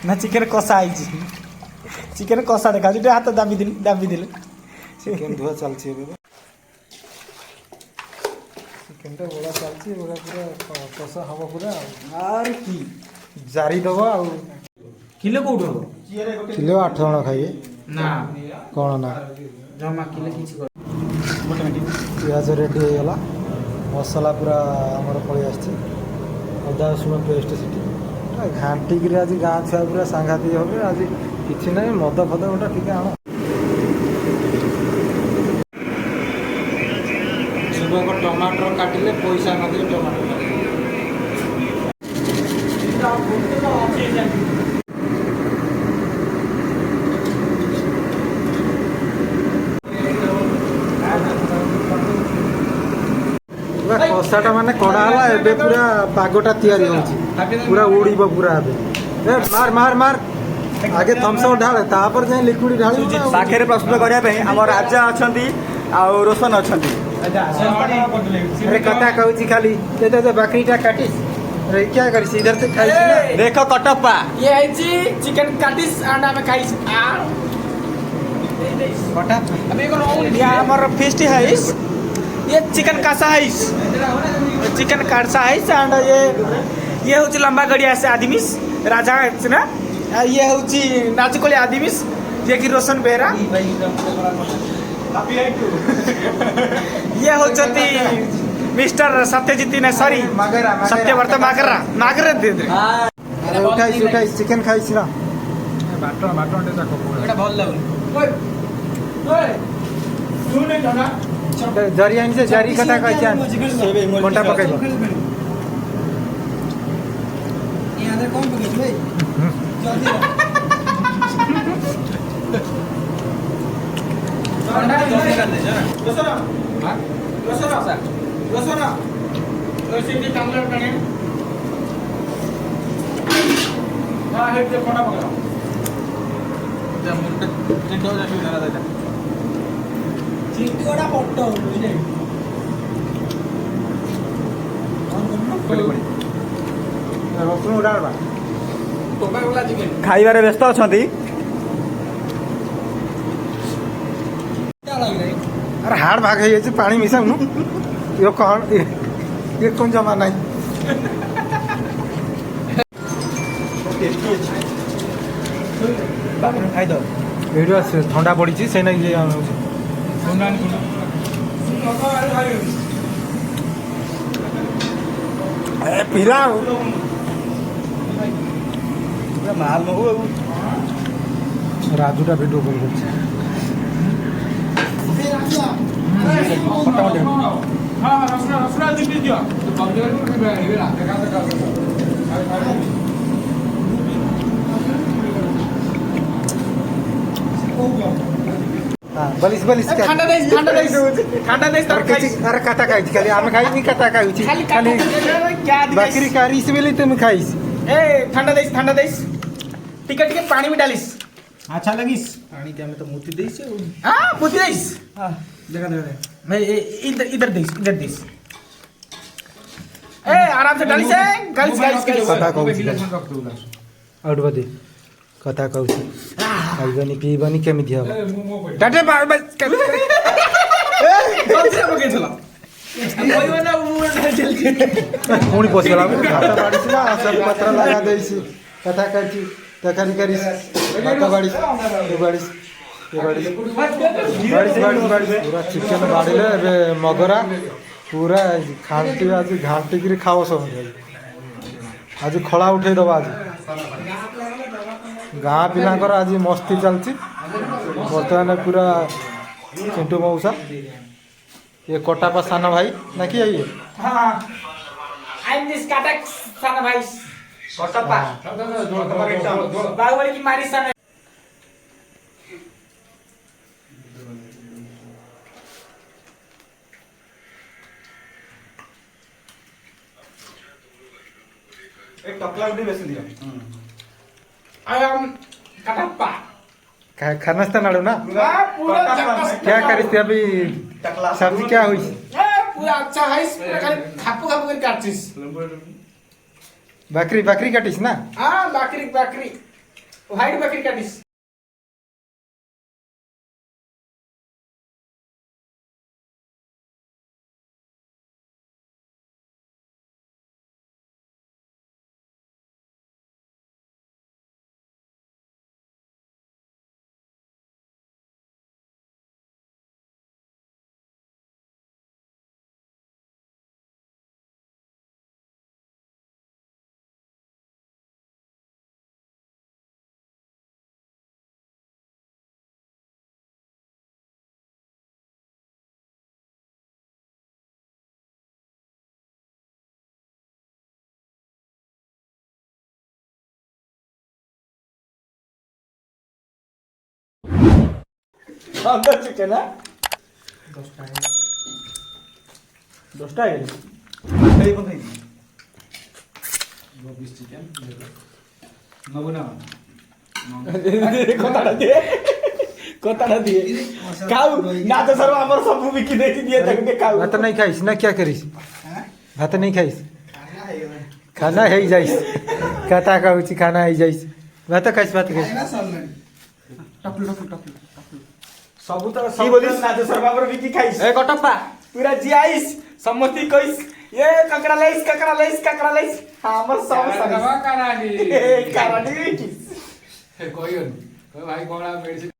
ना चिकेन कषा आई चिकेन कषा देखा हाथ दाबी दिले चिकेन धुआ चलती है चिकेन टा बड़ा चलती बड़ा पूरा कषा हम पूरा आर की जारी दब आ किलो कोठो किलो 8 जण खाइए ना कौन ना जमा किलो किछि पियाज रेडी हो गला मसला पूरा आमर पलि आछि अदा रसुण पेस्ट सीटी घाटिक आज गाँ छुआ पूरा सांघातिक हे आज किसी ना मद फद गोटा ठीक आण सुबह टमाटर काटिले पैसा नदी टमाटर कषाटा माने कड़ा है एबे पूरा पागटा तैयारी होची पूरा उड़ीबो पूरा एबे मार मार मार आगे थम्स अप ढाले तापर जे लिक्विड ढाली पाखे प्रस्तुत करने आम राजा अच्छा आ रोशन अच्छा अरे कथा कहूची खाली ते बकरीटा काटी अरे क्या करी इधर से खाई ना देख कटप्पा ये है जी चिकन काटिस एंड हमें खाइस बटा अभी ये हमारा फिस्ट है ये चिकन कासा है चिकन कासा है एंड ये होची लंबा गड़िया से आदिमिस राजा ना ये होची नाचकोली आदिमिस जे कि रोशन बेरा ये होचती मिस्टर सत्यजित ने सॉरी सत्यव्रत मागरा मागरा दे दे अरे उठाई चिकन खाइस ना बाटो बाटो दे देखो एटा भल लागो ओए ओए सुने ना जरी आनी से जरी कथा कहछान मोटा पकाई दो यहाँ दे कौन पकाई भाई जल्दी जल्दी कर दे जरा रोसना रोसना रोसना की टमाटर कने हां हेड से कोना पकड़ो जा मुंडे चिंटो जा फिर ना दे चिंटोड़ा पट्टो बुझले रसुण उडालबा टोका वाला चिकन खाइबारे व्यस्त अच्छा क्या लग रहा है अरे हाड़ भाग है ये पानी मिसाऊ नु यो कौन ये कौन जमा नहीं खाई दो वीडियो ठंडा पड़ी से नहीं ये पीला माल महू राजूटा वीडियो कॉल कर हाँ रसना रसना दिखी दिया तो कमजोर भी बेरा देखा हां बलिस बलिस ठंडा देश तर खाई अरे कथा खाई खाली आम खाई नहीं कथा खाई खाली क्या बकरी कारी से बेले तुम खाइस ए ठंडा देश टिकट के पानी में डालिस अच्छा लगिस पानी के हमें तो मूर्ति देइस हां मूर्ति देश हां देखा मैं इधर देश ए आराम से डालिस गाइस कथा कहू आउट बदे कथा कहू खाइबनी पीबनी केमिति हबो टाटे बार बार कौन से पके चला कोई वाला मुंह डाल चल पुणी पसला खाता बाड़ीस ना सब पत्र लगा देइस कथा कहती तकारी करिस खाता बाड़ीस ए बाड़ीस पूरा चिकन बाड़ीले एबे मगरा पूरा खांटी आज घांटी की खाओ सब आज खला उठे दबा आज गाँ पिलांकर आज मस्ती चलती बर्तमान पूरा चिंटू मौसा ये कोटापा साना भाई ना कि ये हां आई एम दिस काटक साना भाई कोटापा बाहुबली की मारी साना एक टकला उठी बेसन दिया आई एम कटप्पा खानस्ता नाड़ू ना पूरा क्या करी थी अभी सब्जी क्या हुई पूरा अच्छा है खापू खापू कर काटिस बकरी बकरी काटिस ना हां बकरी व्हाइट बकरी का डिश अंदर चिकन है 10 टा है कताड़ा दिए खाऊ ना तो सर हमर सब बिकी दे दिए तक के खाऊ भात नहीं खाइस ना क्या करिस भात नहीं खाइस खाना है जाइस कता कहूची खाना है जाइस भात खाइस सब तो की बोलिस? ना तो सर हमर बिकी खाइस ए कटप्पा पूरा जियाइस सम्मति कइस ये ककड़ा लइस हमर सब दवा करानी ए करानी की कोई भाई कोड़ा मेडिसिन